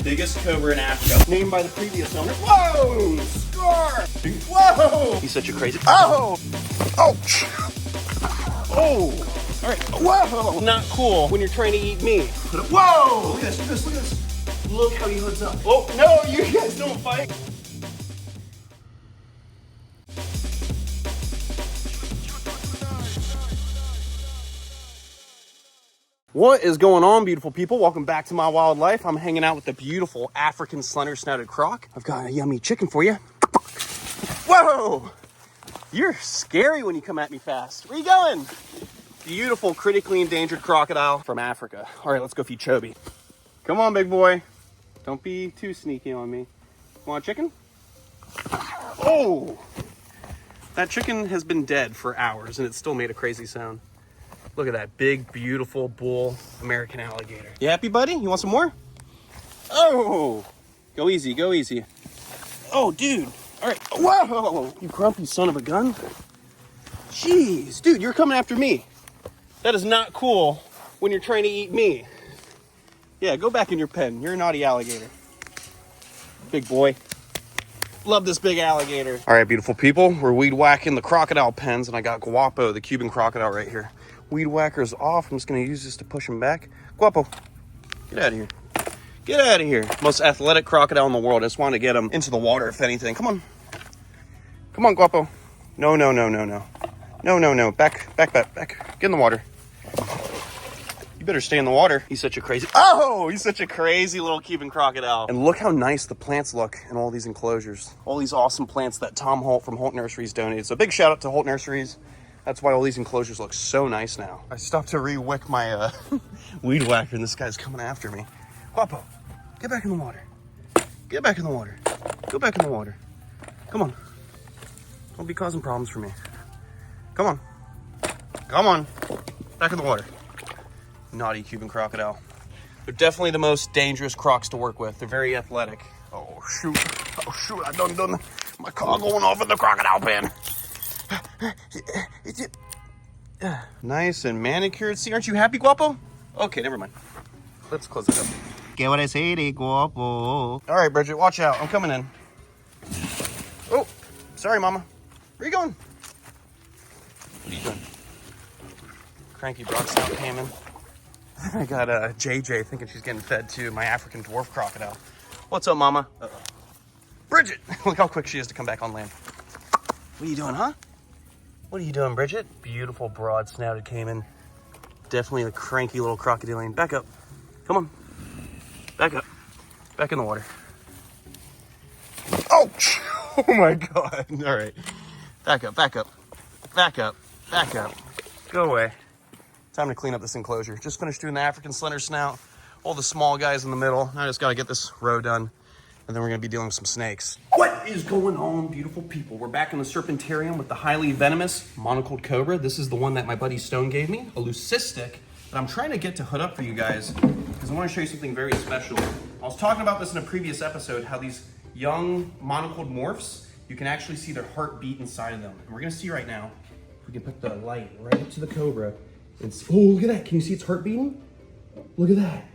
biggest cobra in Africa, named by the previous owner. Whoa! Scar! Whoa! He's such a crazy. Oh! Ouch! Oh! All right. Whoa! Not cool when you're trying to eat me. Whoa! Look at this! Look at this! Look at this! Look how he hoods up. Oh no! You guys don't fight. What is going on, beautiful people? Welcome back to my wildlife. I'm hanging out with the beautiful African slender snouted croc. I've got a yummy chicken for you. Whoa! You're scary when you come at me fast. Where you going? Beautiful, critically endangered crocodile from Africa. All right, let's go feed Chobi. Come on, big boy. Don't be too sneaky on me. Want chicken? Oh! That chicken has been dead for hours and it still made a crazy sound. Look at that big, beautiful bull American alligator. You happy, buddy? You want some more? Oh! Go easy, go easy. Oh, dude. All right. Whoa! You grumpy son of a gun. Jeez, dude, you're coming after me. That is not cool when you're trying to eat me. Yeah, go back in your pen. You're a naughty alligator. Big boy. Love this big alligator. All right, beautiful people. We're weed whacking the crocodile pens, and I got Guapo, the Cuban crocodile, right here. Weed whacker's off. I'm just gonna use this to push him back. Guapo, get out of here. Get out of here. Most athletic crocodile in the world. I just wanted to get him into the water, if anything. Come on. Come on, Guapo. No, no, no, no, no. No, no, no. Back, back, back, back. Get in the water. You better stay in the water. He's such a crazy... Oh! He's such a crazy little Cuban crocodile. And look how nice the plants look in all these enclosures. All these awesome plants that Tom Holt from Holt Nurseries donated. So big shout out to Holt Nurseries. That's why all these enclosures look so nice now. I stopped to re-wick my weed whacker and this guy's coming after me. Guapo, get back in the water. Get back in the water. Go back in the water. Come on. Don't be causing problems for me. Come on. Come on. Back in the water. Naughty Cuban crocodile. They're definitely the most dangerous crocs to work with. They're very athletic. Oh, shoot. Oh, shoot. I done my car going off in the crocodile pen. Nice and manicured. See, aren't you happy, Guapo? Okay, never mind. Let's close it up. Get what I say, Guapo. All right, Bridget, watch out. I'm coming in. Oh, sorry, Mama. Where are you going? What are you doing? Cranky Brock's out caiman. I got JJ thinking she's getting fed to my African dwarf crocodile. What's up, Mama? Bridget, look how quick she is to come back on land. What are you doing, huh? What are you doing, Bridget? Beautiful, broad snouted caiman. Definitely a cranky little crocodilian. Back up. Come on. Back up. Back in the water. Ouch! Oh my God. All right. Back up, back up. Back up, back up. Go away. Time to clean up this enclosure. Just finished doing the African slender snout. All the small guys in the middle. I just got to get this row done. And then we're going to be dealing with some snakes. What is going on, beautiful people? We're back in the serpentarium with the highly venomous monocled cobra. This is the one that my buddy Stone gave me, a leucistic. But I'm trying to get to hood up for you guys because I want to show you something very special. I was talking about this in a previous episode, how these young monocled morphs, you can actually see their heartbeat inside of them. And we're going to see right now, if we can put the light right up to the cobra. And see, oh, look at that. Can you see its heart beating? Look at that.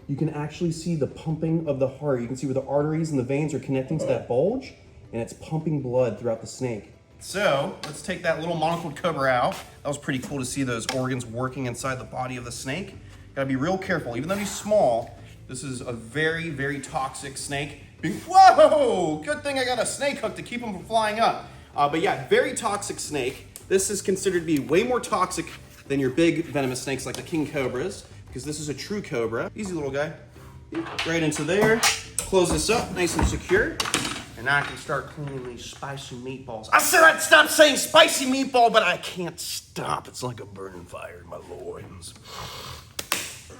You can actually see the pumping of the heart. You can see where the arteries and the veins are connecting to that bulge, and it's pumping blood throughout the snake. So let's take that little monocled cobra out. That was pretty cool to see those organs working inside the body of the snake. Gotta be real careful. Even though he's small, this is a very, very toxic snake. Whoa! Good thing I got a snake hook to keep him from flying up. But yeah, very toxic snake. This is considered to be way more toxic than your big venomous snakes like the king cobras, because this is a true cobra. Easy little guy. Right into there. Close this up, nice and secure. And now I can start cleaning these spicy meatballs. I said I'd stop saying spicy meatball, but I can't stop. It's like a burning fire in my loins.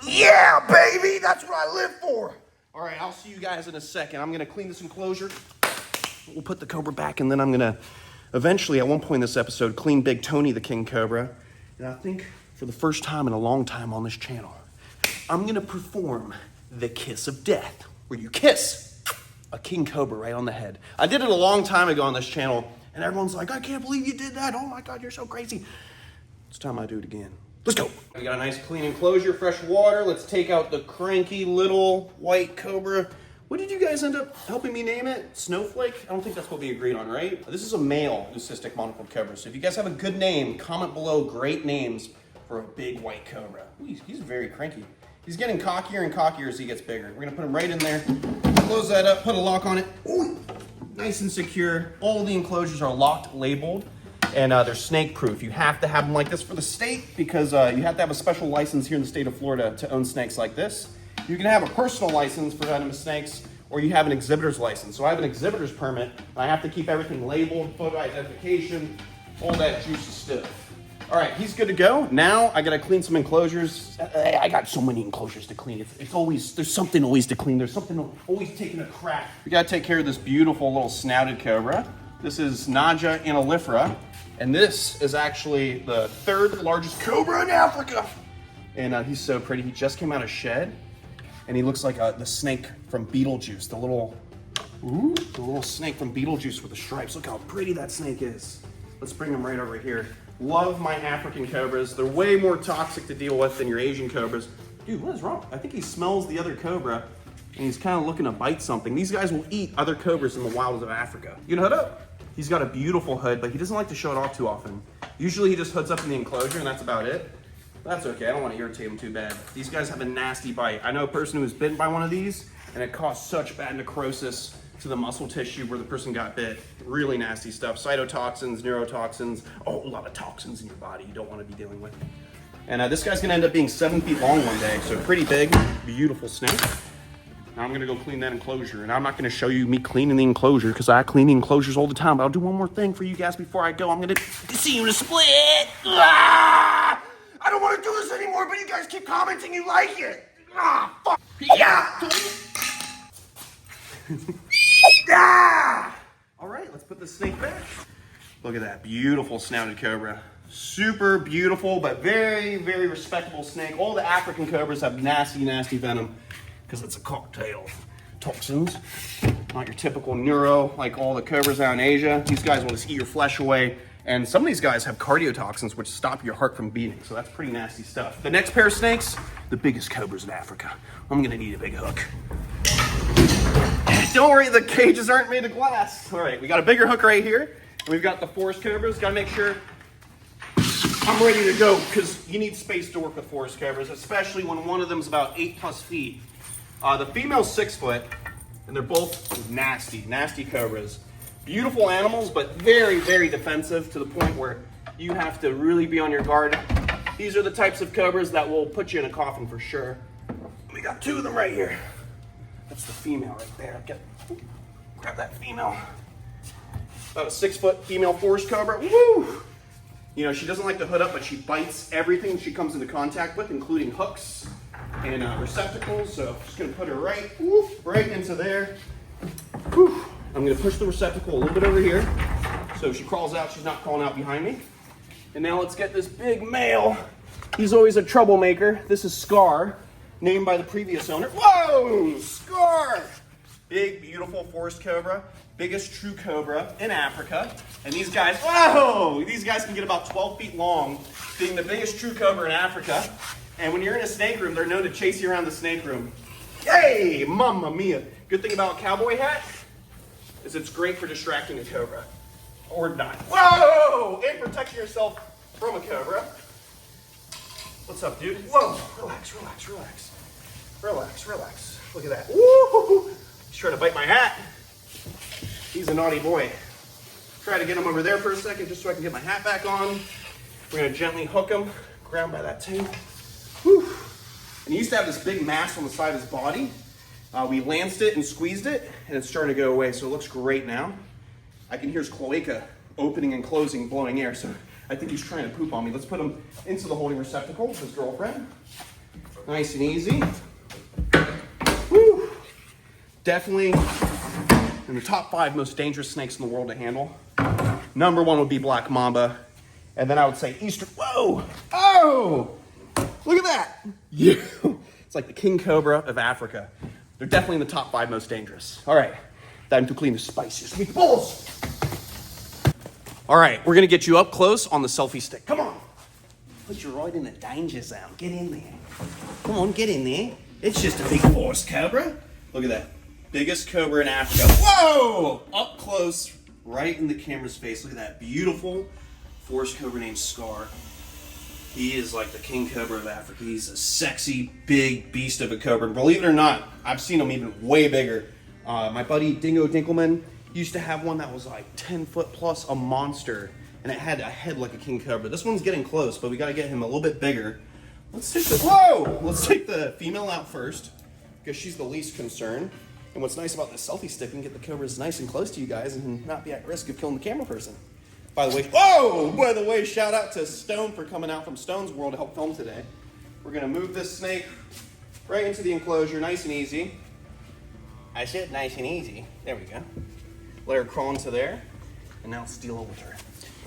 Yeah, baby, that's what I live for. All right, I'll see you guys in a second. I'm gonna clean this enclosure. We'll put the cobra back, and then I'm gonna eventually, at one point in this episode, clean Big Tony, the king cobra. And I think for the first time in a long time on this channel, I'm gonna perform the kiss of death, where you kiss a king cobra right on the head. I did it a long time ago on this channel, and everyone's like, I can't believe you did that. Oh my God, you're so crazy. It's time I do it again. Let's go. We got a nice clean enclosure, fresh water. Let's take out the cranky little white cobra. What did you guys end up helping me name it? Snowflake? I don't think that's what we agreed on, right? This is a male leucistic monocled cobra. So if you guys have a good name, comment below great names for a big white cobra. Ooh, he's very cranky. He's getting cockier and cockier as he gets bigger. We're gonna put him right in there, close that up, put a lock on it. Ooh, nice and secure. All the enclosures are locked, labeled, and they're snake proof. You have to have them like this for the state because you have to have a special license here in the state of Florida to own snakes like this. You can have a personal license for venomous snakes, or you have an exhibitor's license. So I have an exhibitor's permit, and I have to keep everything labeled, photo identification, all that juicy stuff. All right, he's good to go. Now I gotta clean some enclosures. I got so many enclosures to clean. It's always, there's something always to clean. There's something always taking a crack. We gotta take care of this beautiful little snouted cobra. This is Naja analifera, and this is actually the 3rd largest cobra in Africa. And he's so pretty. He just came out of shed. And he looks like the snake from Beetlejuice, the little snake from Beetlejuice with the stripes. Look how pretty that snake is. Let's bring him right over here. Love my African cobras. They're way more toxic to deal with than your Asian cobras. Dude, what is wrong? I think he smells the other cobra and he's kind of looking to bite something. These guys will eat other cobras in the wilds of Africa. You gonna hood up? He's got a beautiful hood, but he doesn't like to show it off too often. Usually he just hoods up in the enclosure and that's about it. That's okay, I don't want to irritate them too bad. These guys have a nasty bite. I know a person who was bitten by one of these, and it caused such bad necrosis to the muscle tissue where the person got bit. Really nasty stuff. Cytotoxins, neurotoxins, a lot of toxins in your body you don't want to be dealing with. And this guy's gonna end up being 7 feet long one day, so pretty big, beautiful snake. Now I'm gonna go clean that enclosure, and I'm not gonna show you me cleaning the enclosure because I clean the enclosures all the time, but I'll do one more thing for you guys before I go. I'm gonna see you in a split. Ah! I don't want to do this anymore, but you guys keep commenting you like it. Ah, fuck. Yeah. Ah! All right, let's put the snake back. Look at that beautiful snouted cobra. Super beautiful, but very, very respectable snake. All the African cobras have nasty, nasty venom because it's a cocktail of toxins. Not your typical neuro like all the cobras out in Asia. These guys will just eat your flesh away. And some of these guys have cardiotoxins, which stop your heart from beating. So that's pretty nasty stuff. The next pair of snakes, the biggest cobras in Africa. I'm gonna need a big hook. Don't worry, the cages aren't made of glass. All right, we got a bigger hook right here. We've got the forest cobras. Gotta make sure I'm ready to go because you need space to work with forest cobras, especially when one of them's about 8+ feet. The female's 6 foot, and they're both nasty, nasty cobras. Beautiful animals, but very, very defensive to the point where you have to really be on your guard. These are the types of cobras that will put you in a coffin for sure. We got 2 of them right here. That's the female right there. Grab that female. About a 6 foot female forest cobra. Woo! You know, she doesn't like to hood up, but she bites everything she comes into contact with, including hooks and receptacles. So I'm just gonna put her right into there. Whew. I'm gonna push the receptacle a little bit over here. So if she crawls out, she's not crawling out behind me. And now let's get this big male. He's always a troublemaker. This is Scar, named by the previous owner. Whoa, Scar! Big, beautiful forest cobra. Biggest true cobra in Africa. And these guys, whoa! These guys can get about 12 feet long, being the biggest true cobra in Africa. And when you're in a snake room, they're known to chase you around the snake room. Hey, mamma mia. Good thing about a cowboy hat is it's great for distracting a cobra. Or not. Whoa! And protecting yourself from a cobra. What's up, dude? Whoa! Relax, relax, relax. Relax, relax. Look at that. Woo! He's trying to bite my hat. He's a naughty boy. Try to get him over there for a second just so I can get my hat back on. We're gonna gently hook him, grab by that tail. Whew. And he used to have this big mass on the side of his body. We lanced it and squeezed it, and it's starting to go away, so it looks great now. I can hear his cloaca opening and closing, blowing air, so I think he's trying to poop on me. Let's put him into the holding receptacle with his girlfriend. Nice and easy. Whew. Definitely in the top 5 most dangerous snakes in the world to handle. Number 1 would be black mamba, and then I would say eastern. Whoa! Oh! Look at that! Yeah. It's like the king cobra of Africa. They're definitely in the top 5 most dangerous. All right, time to clean the spiciest meatballs. All right, we're gonna get you up close on the selfie stick. Come on. Put you right in the danger zone. Get in there. Come on, get in there. It's just a big forest cobra. Look at that. biggest cobra in Africa. Whoa! Up close, right in the camera's face. Look at that beautiful forest cobra named Scar. He is like the king cobra of Africa. He's a sexy, big beast of a cobra. And believe it or not, I've seen him even way bigger. My buddy Dingo Dinkelman used to have one that was like 10 foot plus, a monster. And it had a head like a king cobra. This one's getting close, but we gotta get him a little bit bigger. Let's take the female out first, because she's the least concerned. And what's nice about this selfie stick, we can get the cobras nice and close to you guys and not be at risk of killing the camera person. By the way, shout out to Stone for coming out from Stone's World to help film today. We're gonna move this snake right into the enclosure, nice and easy. I said nice and easy. There we go. Let her crawl into there, and now steal over with her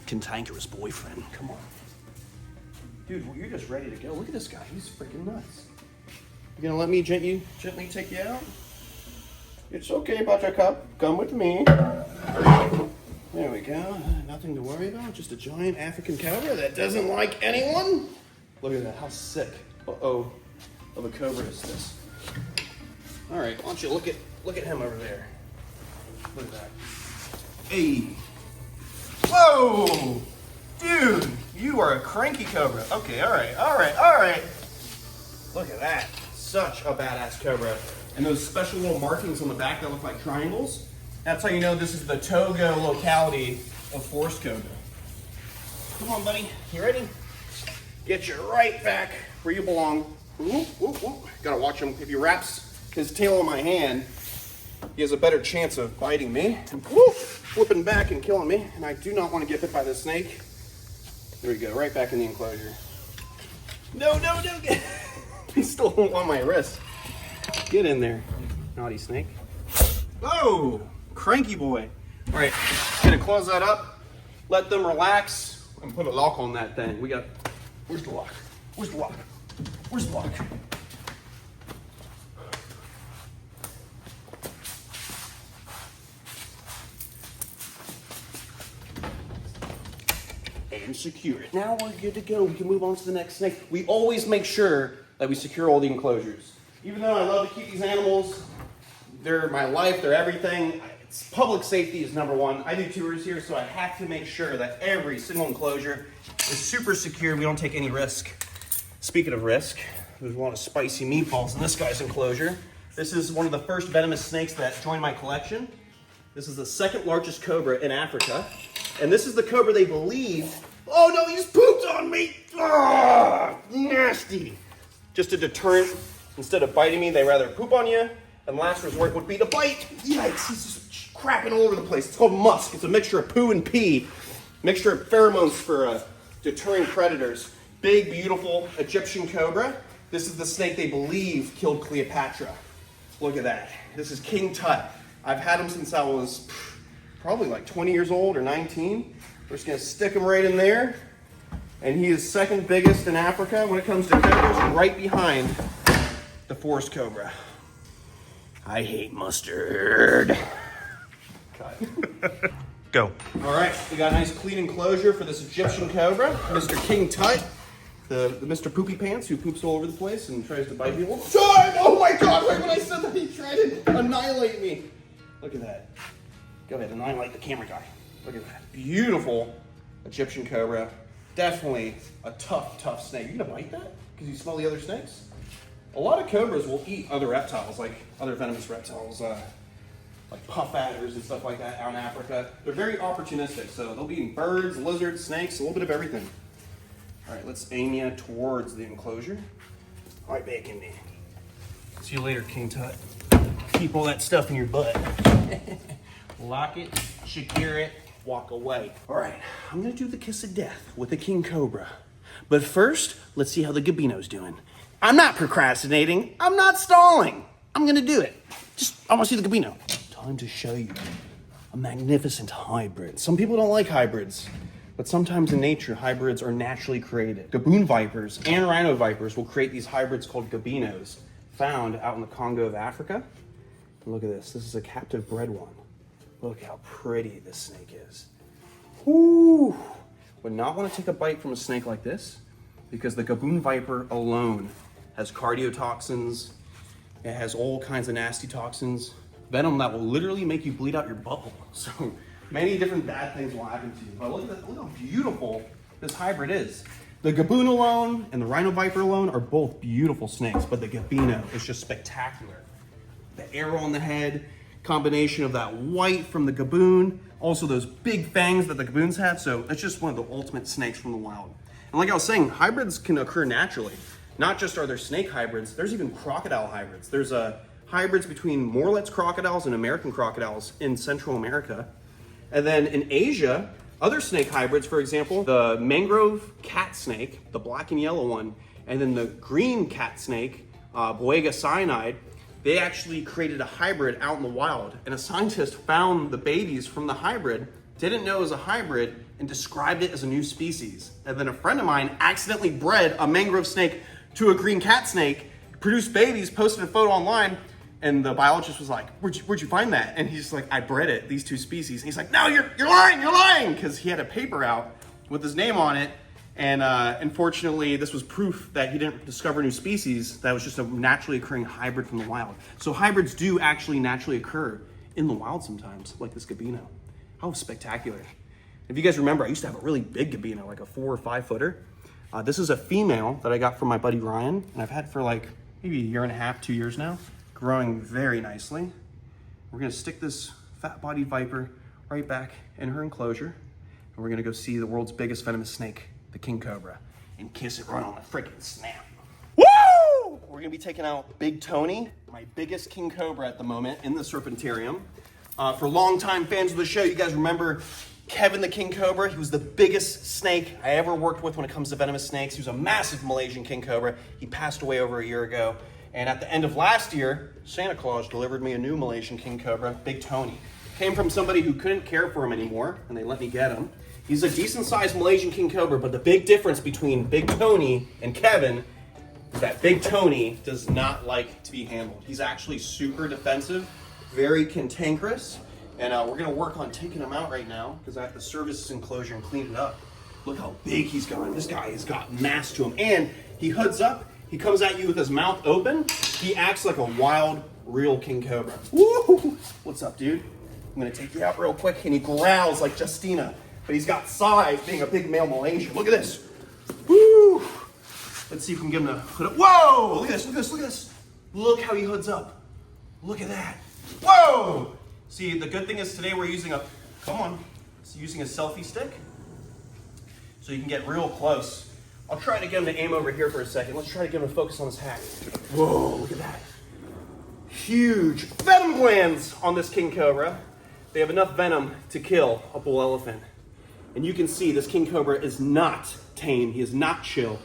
cantankerous boyfriend. Come on. Dude, you're just ready to go. Look at this guy, he's freaking nuts. You gonna let me gently take you out? It's okay, Buttercup. Come with me. There we go. Nothing to worry about. Just a giant African cobra that doesn't like anyone. Look at that. How sick. Of a cobra is this? All right. Why don't you look at him over there? Look at that. Hey. Whoa, dude. You are a cranky cobra. Okay. All right. Look at that. Such a badass cobra. And those special little markings on the back that look like triangles. That's how you know this is the Togo locality of forest cobra. Come on, buddy. You ready? Get you right back where you belong. Ooh, ooh, ooh. Gotta watch him. If he wraps his tail on my hand, he has a better chance of biting me and flipping back and killing me. And I do not want to get bit by this snake. There we go. Right back in the enclosure. No. He still on my wrist. Get in there, naughty snake. Whoa! Cranky boy. All right, gonna close that up, let them relax, and put a lock on that thing. Where's the lock? And secure it. Now we're good to go. We can move on to the next snake. We always make sure that we secure all the enclosures. Even though I love to keep these animals, they're my life, they're everything. Public safety is number one. I do tours here, so I have to make sure that every single enclosure is super secure. We don't take any risk. Speaking of risk, there's a lot of spicy meatballs in this guy's enclosure. This is one of the first venomous snakes that joined my collection. This is the second largest cobra in Africa. And this is the cobra they believe, oh no, he's pooped on me. Oh, nasty. Just a deterrent. Instead of biting me, they rather poop on you. And last resort would be to bite. Yikes, he's just crapping all over the place. It's called musk. It's a mixture of poo and pee. Mixture of pheromones for deterring predators. Big, beautiful Egyptian cobra. This is the snake they believe killed Cleopatra. Look at that. This is King Tut. I've had him since I was probably like 20 years old or 19. We're just gonna stick him right in there. And he is second biggest in Africa when it comes to cobras, right behind the forest cobra. I hate mustard. Cut. Go. All right, we got a nice clean enclosure for this Egyptian cobra, Mr. King Tut, the Mr. Poopy Pants who poops all over the place and tries to bite people. Oh my God, right when I said that, he tried to annihilate me. Look at that. Go ahead, annihilate the camera guy. Look at that. Beautiful Egyptian cobra. Definitely a tough snake. You gonna bite that? Because you smell the other snakes? A lot of cobras will eat other reptiles, like other venomous reptiles, like puff adders and stuff like that out in Africa. They're very opportunistic, so they'll be eating birds, lizards, snakes, a little bit of everything. All right, let's aim you towards the enclosure. All right, back in there. See you later, King Tut. Keep all that stuff in your butt. Lock it, secure it, walk away. All right, I'm gonna do the kiss of death with the king cobra. But first, let's see how the Gabino's doing. I'm not procrastinating. I'm not stalling. I'm gonna do it. I wanna see the Gabino. Time to show you a magnificent hybrid. Some people don't like hybrids, but sometimes in nature, hybrids are naturally created. Gaboon vipers and rhino vipers will create these hybrids called Gabinos, found out in the Congo of Africa. And look at this. This is a captive bred one. Look how pretty this snake is. Woo! Would not want to take a bite from a snake like this because the Gaboon viper alone has cardiotoxins. It has all kinds of nasty toxins. venom that will literally make you bleed out your butthole. So many different bad things will happen to you. But look how beautiful this hybrid is. The gaboon alone and the rhino viper alone are both beautiful snakes, but the gabino is just spectacular. The arrow on the head, combination of that white from the gaboon, also those big fangs that the gaboons have. So it's just one of the ultimate snakes from the wild. And like I was saying, hybrids can occur naturally. Not just are there snake hybrids, there's even crocodile hybrids. There's hybrids between Morlet's crocodiles and American crocodiles in Central America. And then in Asia, other snake hybrids, for example, the mangrove cat snake, the black and yellow one, and then the green cat snake, Boega cyanide, they actually created a hybrid out in the wild. And a scientist found the babies from the hybrid, didn't know it was a hybrid, and described it as a new species. And then a friend of mine accidentally bred a mangrove snake to a green cat snake, produced babies, posted a photo online, and the biologist was like, where'd you find that? And he's like, I bred it, these two species. And he's like, no, you're lying, because he had a paper out with his name on it. And unfortunately, this was proof that he didn't discover new species. That was just a naturally occurring hybrid from the wild. So hybrids do actually naturally occur in the wild sometimes, like this gabino. How spectacular. If you guys remember, I used to have a really big gabino, like a 4 or 5 footer. This is a female that I got from my buddy Ryan, and I've had for like maybe a year and a half, 2 years now. Growing very nicely. We're gonna stick this fat-bodied viper right back in her enclosure, and we're gonna go see the world's biggest venomous snake, the king cobra, and kiss it right on the freaking snap. Woo! We're gonna be taking out Big Tony, my biggest king cobra at the moment in the Serpentarium. For longtime fans of the show, you guys remember Kevin the king cobra. He was the biggest snake I ever worked with when it comes to venomous snakes. He was a massive Malaysian king cobra. He passed away over a year ago. And at the end of last year, Santa Claus delivered me a new Malaysian king cobra, Big Tony. Came from somebody who couldn't care for him anymore, and they let me get him. He's a decent-sized Malaysian king cobra, but the big difference between Big Tony and Kevin is that Big Tony does not like to be handled. He's actually super defensive, very cantankerous, and we're gonna work on taking him out right now because I have to service his enclosure and clean it up. Look how big he's gotten. This guy has got mass to him, and he hoods up. He comes at you with his mouth open. He acts like a wild, real king cobra. Woo! What's up, dude? I'm gonna take you out real quick. And he growls like Justina, but he's got size being a big male Malaysian. Look at this. Woo! Let's see if we can get him to hood up. Whoa! Look at this, look at this, look at this. Look how he hoods up. Look at that. Whoa! See, the good thing is today we're using a selfie stick. So you can get real close. I'll try to get him to aim over here for a second. Let's try to get him to focus on his hat. Whoa, look at that. Huge venom glands on this king cobra. They have enough venom to kill a bull elephant. And you can see this king cobra is not tame. He is not chill.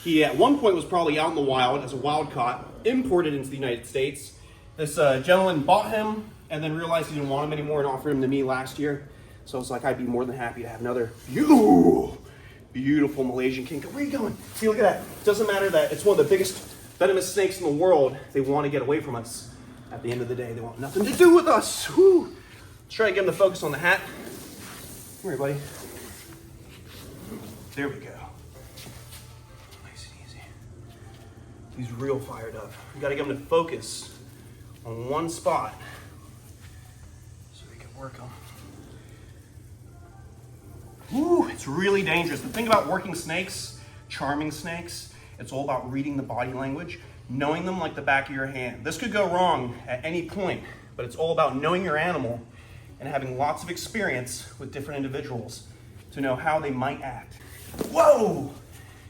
He at one point was probably out in the wild as a wild caught, imported into the United States. This gentleman bought him and then realized he didn't want him anymore and offered him to me last year. So I was like, I'd be more than happy to have another beautiful Malaysian king cobra. Where are you going? See, look at that. It doesn't matter that it's one of the biggest venomous snakes in the world. They want to get away from us. At the end of the day, they want nothing to do with us. Whew. Let's try to get him to focus on the hat. Come here, buddy. There we go. Nice and easy. He's real fired up. We got to get him to focus on one spot so we can work him. Ooh, it's really dangerous. The thing about working snakes, charming snakes, it's all about reading the body language, knowing them like the back of your hand. This could go wrong at any point, but it's all about knowing your animal and having lots of experience with different individuals to know how they might act. Whoa!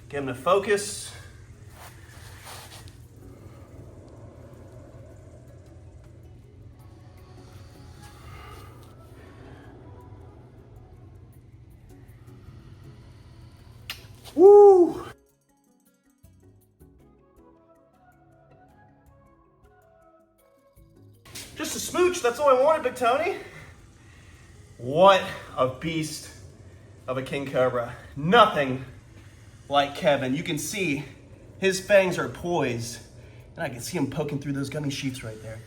Get them to focus. Woo! Just a smooch, that's all I wanted, Big Tony. What a beast of a king cobra. Nothing like Kevin. You can see his fangs are poised, and I can see him poking through those gummy sheets right there.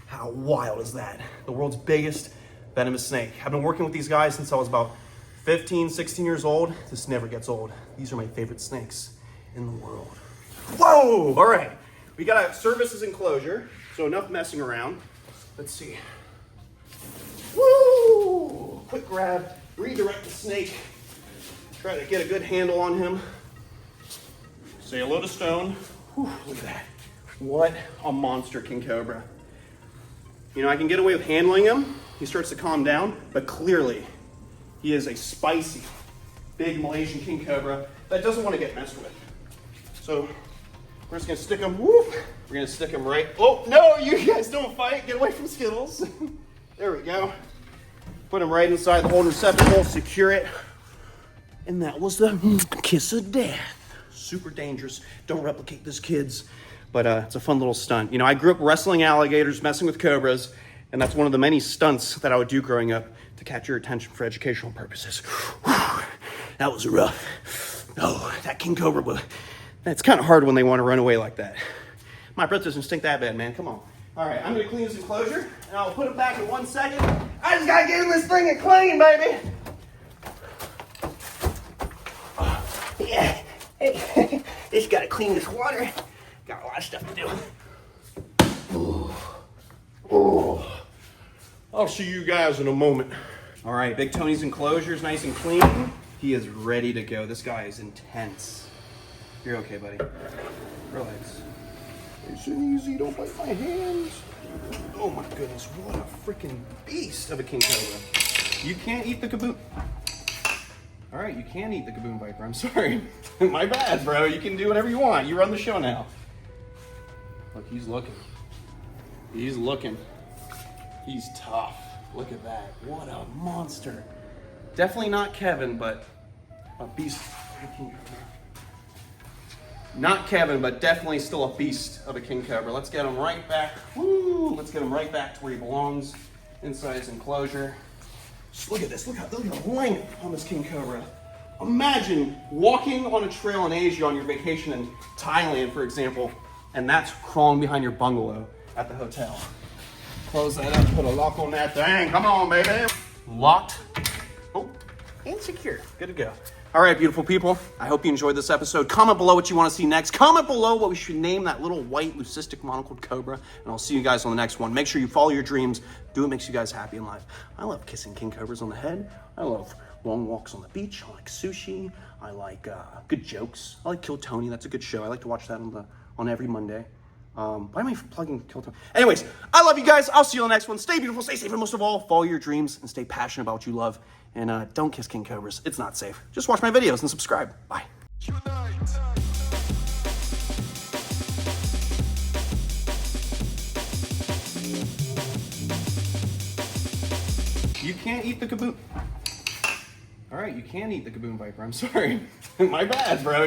How wild is that? The world's biggest venomous snake. I've been working with these guys since I was about 15, 16 years old. This never gets old. These are my favorite snakes in the world. Whoa! All right, we gotta service his enclosure, so enough messing around. Let's see. Woo! Quick grab, redirect the snake. Try to get a good handle on him. Say hello to Stone. Whew, look at that. What a monster king cobra. You know, I can get away with handling him. He starts to calm down, but clearly he is a spicy, big Malaysian king cobra that doesn't want to get messed with. So we're just gonna stick him, whoop. We're gonna stick him right, oh no, you guys don't fight, get away from Skittles. There we go. Put him right inside the holding receptacle, secure it. And that was the kiss of death. Super dangerous, don't replicate this, kids. But it's a fun little stunt. You know, I grew up wrestling alligators, messing with cobras, and that's one of the many stunts that I would do growing up to catch your attention for educational purposes. Whew, that was rough. Oh, that king cobra, that's kind of hard when they want to run away like that. My breath doesn't stink that bad, man, come on. All right, I'm gonna clean this enclosure, and I'll put it back in 1 second. I just gotta get in this thing and clean, baby. Yeah, hey, just gotta clean this water. Got a lot of stuff to do. Ooh. Ooh. I'll see you guys in a moment. All right, Big Tony's enclosure is nice and clean. He is ready to go. This guy is intense. You're okay, buddy. Relax. Nice and easy, don't bite my hands. Oh my goodness, what a freaking beast of a king cobra. You can't eat the caboon. All right, you can eat the caboon viper, I'm sorry. My bad, bro. You can do whatever you want. You run the show now. Look, he's looking. He's looking. He's tough. Look at that. What a monster. Definitely not Kevin, but a beast. Not Kevin, but definitely still a beast of a king cobra. Let's get him right back. Woo! Let's get him right back to where he belongs, inside his enclosure. Just look at this. Look at the length on this king cobra. Imagine walking on a trail in Asia on your vacation in Thailand, for example, and that's crawling behind your bungalow at the hotel. Close that up, put a lock on that thing. Come on, baby. Locked. Oh, and secure. Good to go. All right, beautiful people. I hope you enjoyed this episode. Comment below what you want to see next. Comment below what we should name that little white leucistic monocled cobra, and I'll see you guys on the next one. Make sure you follow your dreams. Do what makes you guys happy in life. I love kissing king cobras on the head. I love long walks on the beach. I like sushi. I like good jokes. I like Kill Tony. That's a good show. I like to watch that on every Monday. Why am I plugging Kill Tony? Anyways, I love you guys. I'll see you on the next one. Stay beautiful, stay safe, and most of all, follow your dreams and stay passionate about what you love. And don't kiss king cobras. It's not safe. Just watch my videos and subscribe. Bye. You can't eat the caboon. All right, you can eat the caboon viper. I'm sorry. My bad, bro.